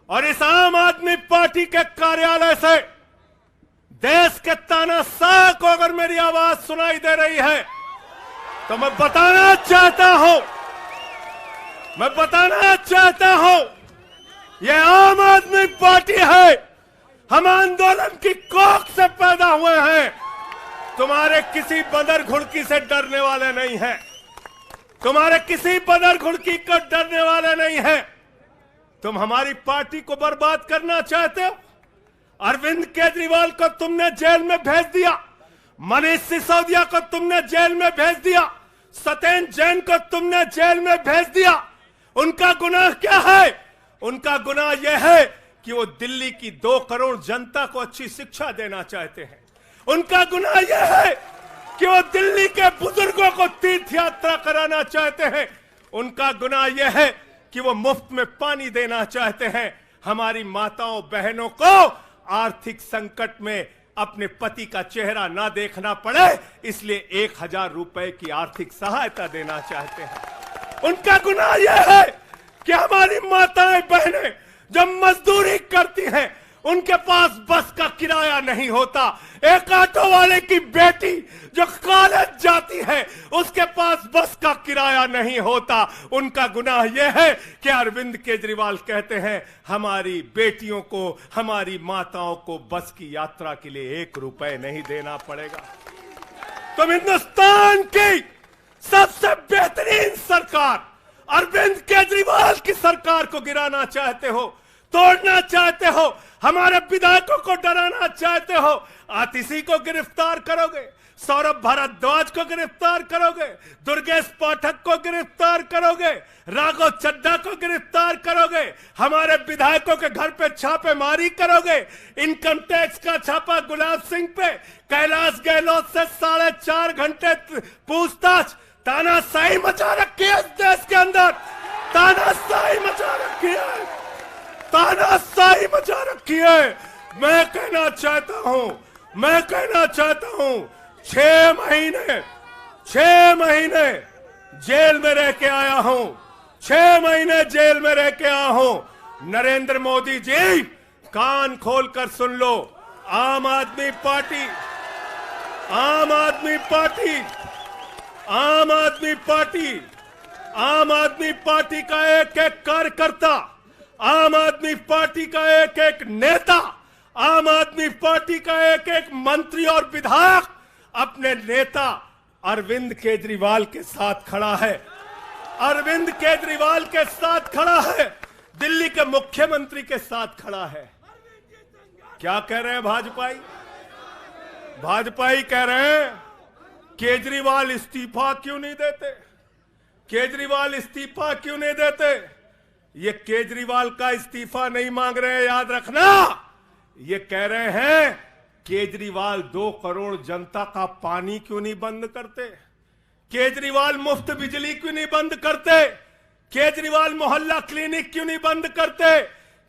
और इस आम आदमी पार्टी के कार्यालय से देश के तानाशाह को अगर मेरी आवाज सुनाई दे रही है तो मैं बताना चाहता हूं यह आम आदमी पार्टी है। हम आंदोलन की कोख से पैदा हुए हैं। तुम्हारे किसी बदर घुड़की से डरने वाले नहीं हैं। तुम्हारे किसी बदर घुड़की को डरने वाले नहीं हैं। तुम हमारी पार्टी को बर्बाद करना चाहते हो। अरविंद केजरीवाल को तुमने जेल में भेज दिया। मनीष सिसोदिया को तुमने जेल में भेज दिया। सत्येंद्र जैन को तुमने जेल में भेज दिया। उनका गुनाह क्या है? उनका गुनाह यह है कि वो दिल्ली की 2 करोड़ जनता को अच्छी शिक्षा देना चाहते हैं। उनका गुनाह यह है कि वो दिल्ली के बुजुर्गों को तीर्थ यात्रा कराना चाहते हैं। उनका गुनाह यह है कि वो मुफ्त में पानी देना चाहते हैं। हमारी माताओं बहनों को आर्थिक संकट में अपने पति का चेहरा ना देखना पड़े, इसलिए 1000 रुपए की आर्थिक सहायता देना चाहते हैं। उनका गुनाह यह है कि हमारी माताएं बहनें जब मजदूरी करती हैं उनके पास बस का किराया नहीं होता। एक ऑटो वाले की बेटी जो कॉलेज जाती है उसके पास बस का किराया नहीं होता। उनका गुनाह यह है कि अरविंद केजरीवाल कहते हैं हमारी बेटियों को, हमारी माताओं को बस की यात्रा के लिए 1 रुपए नहीं देना पड़ेगा। तुम हिंदुस्तान की सबसे बेहतरीन सरकार अरविंद केजरीवाल की सरकार को गिराना चाहते हो, तोड़ना चाहते हो, हमारे विधायकों को डराना चाहते हो। आतिशी को गिरफ्तार करोगे, सौरभ भारद्वाज को गिरफ्तार करोगे, दुर्गेश पाठक को गिरफ्तार करोगे, राघव चड्ढा को गिरफ्तार करोगे, हमारे विधायकों के घर पे छापेमारी करोगे, इनकम टैक्स का छापा गुलाब सिंह पे, कैलाश गहलोत से 4.5 घंटे पूछताछ। तानाशाही मचा रखी है इस देश के अंदर। तानाशाही मचा रखी है, तानाशाही मचा रखी है। मैं कहना चाहता हूं 6 महीने जेल में रह के आया हूं। 6 महीने जेल में रह के आया हूं। नरेंद्र मोदी जी कान खोलकर सुन लो। आम आदमी पार्टी का एक कार्यकर्ता, आम आदमी पार्टी का एक नेता, आम आदमी पार्टी का एक मंत्री और विधायक अपने नेता अरविंद केजरीवाल के साथ खड़ा है। अरविंद केजरीवाल के साथ खड़ा है, दिल्ली के मुख्यमंत्री के साथ खड़ा है। क्या कह रहे हैं भाजपाई कह रहे हैं केजरीवाल इस्तीफा क्यों नहीं देते। ये केजरीवाल का इस्तीफा नहीं मांग रहे हैं, याद रखना। ये कह रहे हैं केजरीवाल 2 करोड़ जनता का पानी क्यों नहीं बंद करते, केजरीवाल मुफ्त बिजली क्यों नहीं बंद करते, केजरीवाल मोहल्ला क्लिनिक क्यों नहीं बंद करते,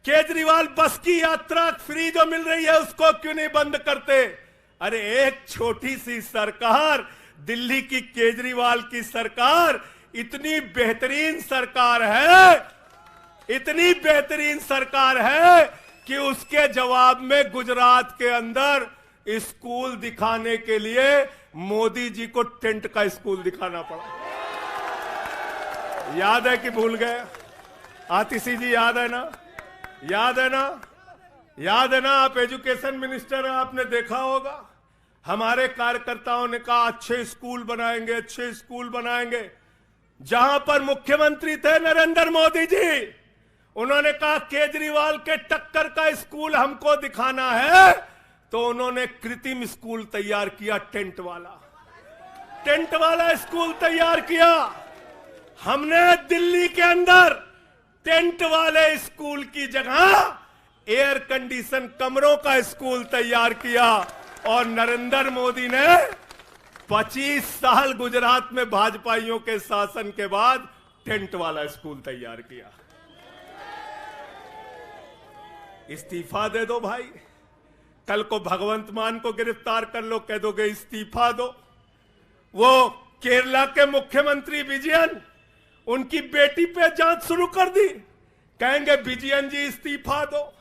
केजरीवाल बस की यात्रा फ्री जो मिल रही है उसको क्यों नहीं बंद करते। अरे एक छोटी सी सरकार, दिल्ली की केजरीवाल की सरकार इतनी बेहतरीन सरकार है कि उसके जवाब में गुजरात के अंदर स्कूल दिखाने के लिए मोदी जी को टेंट का स्कूल दिखाना पड़ा। याद है कि भूल गए? आतिशी जी याद है ना? आप एजुकेशन मिनिस्टर हैं, आपने देखा होगा। हमारे कार्यकर्ताओं ने कहा अच्छे स्कूल बनाएंगे। जहां पर मुख्यमंत्री थे नरेंद्र मोदी जी, उन्होंने कहा केजरीवाल के टक्कर का स्कूल हमको दिखाना है, तो उन्होंने कृत्रिम स्कूल तैयार किया, टेंट वाला स्कूल तैयार किया। हमने दिल्ली के अंदर टेंट वाले स्कूल की जगह एयर कंडीशन कमरों का स्कूल तैयार किया। और नरेंद्र मोदी ने 25 साल गुजरात में भाजपाइयों के शासन के बाद टेंट वाला स्कूल तैयार किया। इस्तीफा दे दो भाई। कल को भगवंत मान को गिरफ्तार कर लो, कह दोगे इस्तीफा दो। वो केरला के मुख्यमंत्री विजयन, उनकी बेटी पे जांच शुरू कर दी। कहेंगे विजयन जी इस्तीफा दो।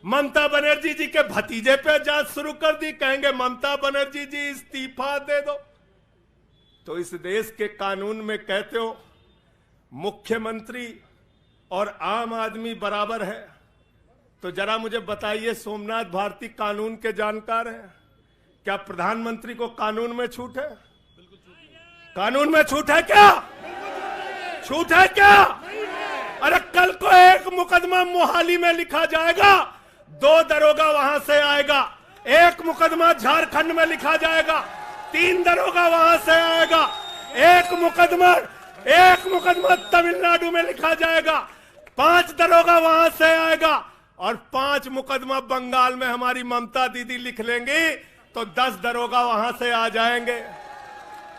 ममता बनर्जी जी के भतीजे पे जांच शुरू कर दी, कहेंगे ममता बनर्जी जी इस्तीफा दे दो। तो इस देश के कानून में कहते हो मुख्यमंत्री और आम आदमी बराबर है, तो जरा मुझे बताइए, सोमनाथ भारती कानून के जानकार हैं, क्या प्रधानमंत्री को कानून में छूट है? कानून में छूट है क्या? छूट है क्या? अरे कल को एक मुकदमा मोहाली में लिखा जाएगा, 2 दरोगा वहां से आएगा। एक मुकदमा झारखंड में लिखा जाएगा, 3 दरोगा वहां से आएगा। एक मुकदमा तमिलनाडु में लिखा जाएगा, 5 दरोगा वहां से आएगा। और 5 मुकदमा बंगाल में हमारी ममता दीदी लिख लेंगी, तो 10 दरोगा वहां से आ जाएंगे,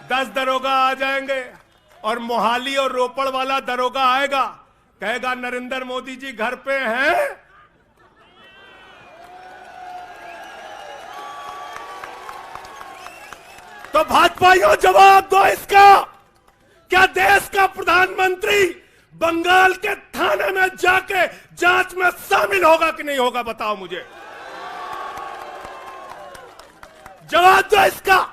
10 दरोगा आ जाएंगे। और मोहाली और रोपड़ वाला दरोगा आएगा, कहेगा नरेंद्र मोदी जी घर पे हैं। तो भाजपाइयों जवाब दो इसका, क्या देश का प्रधानमंत्री बंगाल के थाने में जाके जांच में शामिल होगा कि नहीं होगा? बताओ मुझे, जवाब दो इसका।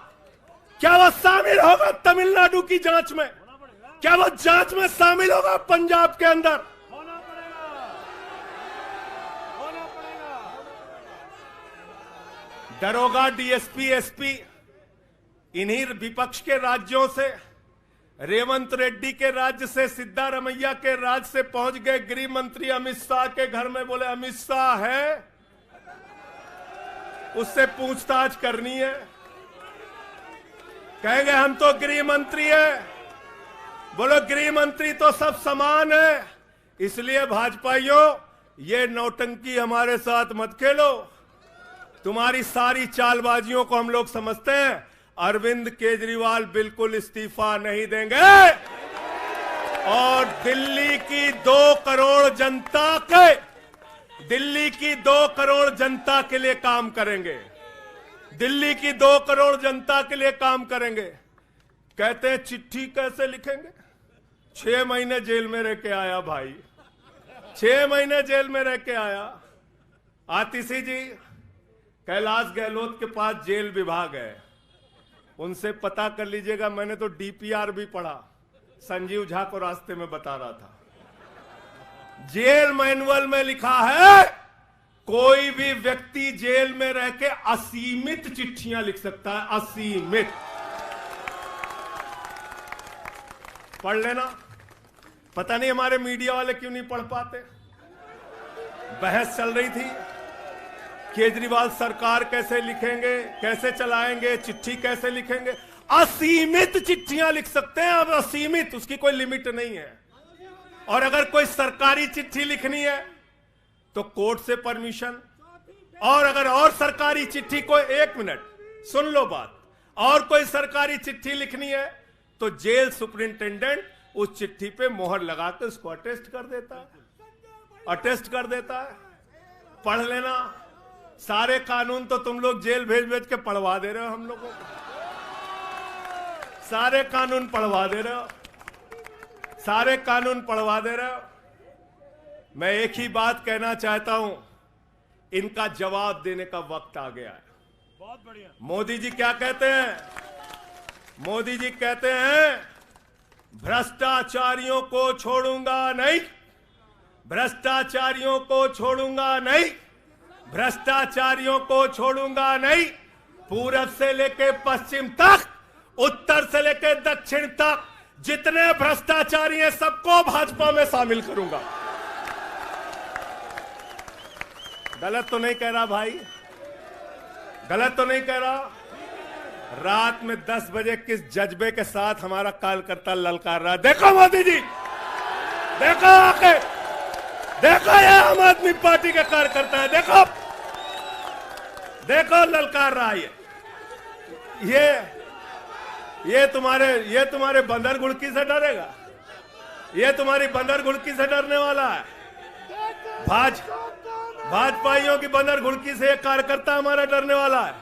क्या वह शामिल होगा तमिलनाडु की जांच में? क्या वह जांच में शामिल होगा पंजाब के अंदर? दरोगा, डीएसपी, एसपी इन्हीं विपक्ष के राज्यों से, रेवंत रेड्डी के राज्य से, सिद्धारमैया के राज्य से पहुंच गए गृह मंत्री अमित शाह के घर में। बोले अमित शाह है, उससे पूछताछ करनी है। कहेंगे हम तो गृह मंत्री है। बोलो गृह मंत्री तो सब समान है। इसलिए भाजपाइयों, ये नौटंकी हमारे साथ मत खेलो। तुम्हारी सारी चालबाजियों को हम लोग समझते हैं। अरविंद केजरीवाल बिल्कुल इस्तीफा नहीं देंगे और दिल्ली की 2 करोड़ जनता के लिए काम करेंगे। दिल्ली की 2 करोड़ जनता के लिए काम करेंगे। कहते हैं चिट्ठी कैसे लिखेंगे? 6 महीने जेल में रह के आया भाई, 6 महीने जेल में रह के आया। आतिशी जी, कैलाश गहलोत के पास जेल विभाग है, उनसे पता कर लीजिएगा। मैंने तो डीपीआर भी पढ़ा, संजीव झा को रास्ते में बता रहा था। जेल मैनुअल में लिखा है कोई भी व्यक्ति जेल में रह के असीमित चिट्ठियां लिख सकता है, असीमित। पढ़ लेना। पता नहीं हमारे मीडिया वाले क्यों नहीं पढ़ पाते। बहस चल रही थी, केजरीवाल सरकार कैसे लिखेंगे, कैसे चलाएंगे, चिट्ठी कैसे लिखेंगे। असीमित चिट्ठियां लिख सकते हैं अब, असीमित, उसकी कोई लिमिट नहीं है। और अगर कोई सरकारी चिट्ठी लिखनी है तो कोर्ट से परमिशन, और अगर और सरकारी चिट्ठी को, 1 मिनट सुन लो बात, और कोई सरकारी चिट्ठी लिखनी है तो जेल सुपरिंटेंडेंट उस चिट्ठी पे मोहर लगाकर उसको अटेस्ट कर देता है, पढ़ लेना। सारे कानून तो तुम लोग जेल भेज भेज के पढ़वा दे रहे हो हम लोगों को, सारे कानून पढ़वा दे रहे हो, सारे कानून पढ़वा दे रहे हो। मैं एक ही बात कहना चाहता हूं, इनका जवाब देने का वक्त आ गया है। बहुत बढ़िया। मोदी जी क्या कहते हैं? मोदी जी कहते हैं भ्रष्टाचारियों को छोड़ूंगा नहीं, भ्रष्टाचारियों को छोड़ूंगा नहीं, भ्रष्टाचारियों को छोड़ूंगा नहीं। पूरब से लेके पश्चिम तक, उत्तर से लेके दक्षिण तक जितने भ्रष्टाचारी हैं सबको भाजपा में शामिल करूंगा। गलत तो नहीं कह रहा भाई, गलत तो नहीं कह रहा। रात में 10 बजे किस जज्बे के साथ हमारा कार्यकर्ता ललकार रहा, देखो मोदी जी, देखो आके देखो, ये आम आदमी पार्टी के कार्यकर्ता है, देखो देखो ललकार रहा है। ये तुम्हारे बंदर घुड़की से डरेगा? ये तुम्हारी बंदर घुड़की से डरने वाला है? भाजपाइयों की बंदर घुड़की से एक कार्यकर्ता हमारा डरने वाला है?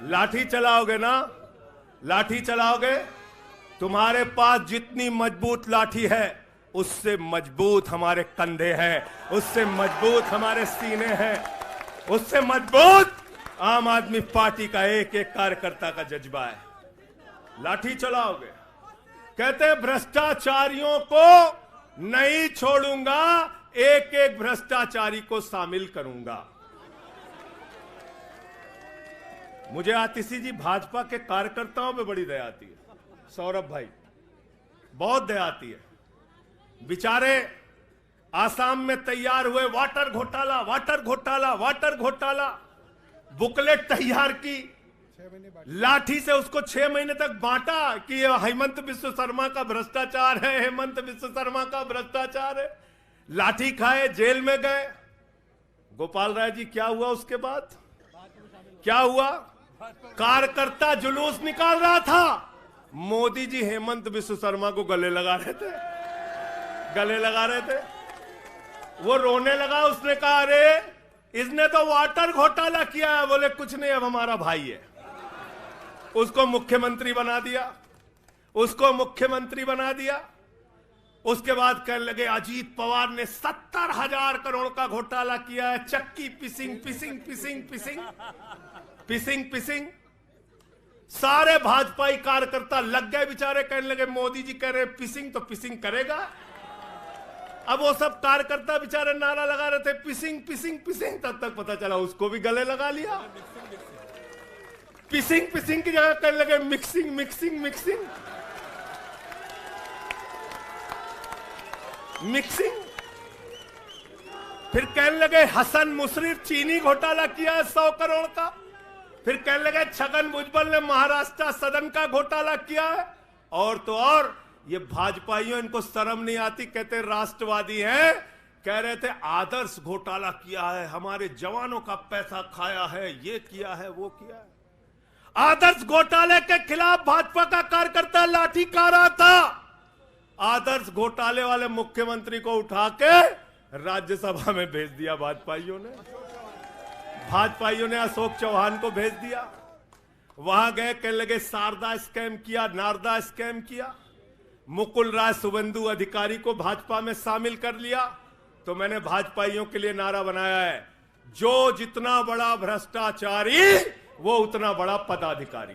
लाठी चलाओगे ना, लाठी चलाओगे, तुम्हारे पास जितनी मजबूत लाठी है उससे मजबूत हमारे कंधे हैं, उससे मजबूत हमारे सीने हैं, उससे मजबूत आम आदमी पार्टी का एक एक कार्यकर्ता का जज्बा है। लाठी चलाओगे, कहते भ्रष्टाचारियों को नहीं छोड़ूंगा, एक एक भ्रष्टाचारी को शामिल करूंगा। मुझे आतिशी जी भाजपा के कार्यकर्ताओं पे बड़ी दया आती है, सौरभ भाई बहुत दया आती है। बेचारे आसाम में तैयार हुए, वाटर घोटाला वाटर घोटाला वाटर घोटाला, बुकलेट तैयार की, लाठी से उसको 6 महीने तक बांटा कि ये हेमंत बिस्व शर्मा का भ्रष्टाचार है, हेमंत बिस्व शर्मा का भ्रष्टाचार है। लाठी खाए, जेल में गए। गोपाल राय जी क्या हुआ उसके बाद? क्या हुआ? कार्यकर्ता जुलूस निकाल रहा था, मोदी जी हेमंत बिस्व शर्मा को गले लगा रहे थे, गले लगा रहे थे। वो रोने लगा, उसने कहा अरे इसने तो वाटर घोटाला किया है। बोले कुछ नहीं, अब हमारा भाई है। उसको मुख्यमंत्री बना दिया, उसको मुख्यमंत्री बना दिया। उसके बाद कहने लगे अजीत पवार ने 70,000 करोड़ का घोटाला किया है, चक्की पिसिंग पिसिंग पिसिंग पिसिंग पिसिंग पिसिंग। सारे भाजपाई कार्यकर्ता लग गए बेचारे, कहने लगे मोदी जी कह रहे पिसिंग तो पिसिंग करेगा। अब वो सब कार्यकर्ता बेचारे नारा लगा रहे थे पिसिंग पिसिंग पिसिंग, तब तक पता चला उसको भी गले लगा लिया। पिसिंग पिसिंग की जगह कहने लगे मिक्सिंग मिक्सिंग मिक्सिंग मिक्सिंग। फिर कहने लगे हसन मुशर्रफ चीनी घोटाला किया है 100 करोड़ का। फिर कहने लगे छगन भुजबल ने महाराष्ट्र सदन का घोटाला किया है। और तो और ये भाजपाइयों, इनको शर्म नहीं आती, कहते राष्ट्रवादी हैं, कह रहे थे आदर्श घोटाला किया है, हमारे जवानों का पैसा खाया है, ये किया है वो किया है। आदर्श घोटाले के खिलाफ भाजपा का कार्यकर्ता लाठी खा रहा था। आदर्श घोटाले वाले मुख्यमंत्री को उठा के राज्यसभा में भेज दिया भाजपाइयों ने। भाजपाइयों ने अशोक चौहान को भेज दिया। वहां गए, कहने लगे शारदा स्कैम किया, नारदा स्कैम किया। मुकुल राय शुभेंदु अधिकारी को भाजपा में शामिल कर लिया। तो मैंने भाजपाइयों के लिए नारा बनाया है, जो जितना बड़ा भ्रष्टाचारी वो उतना बड़ा पदाधिकारी।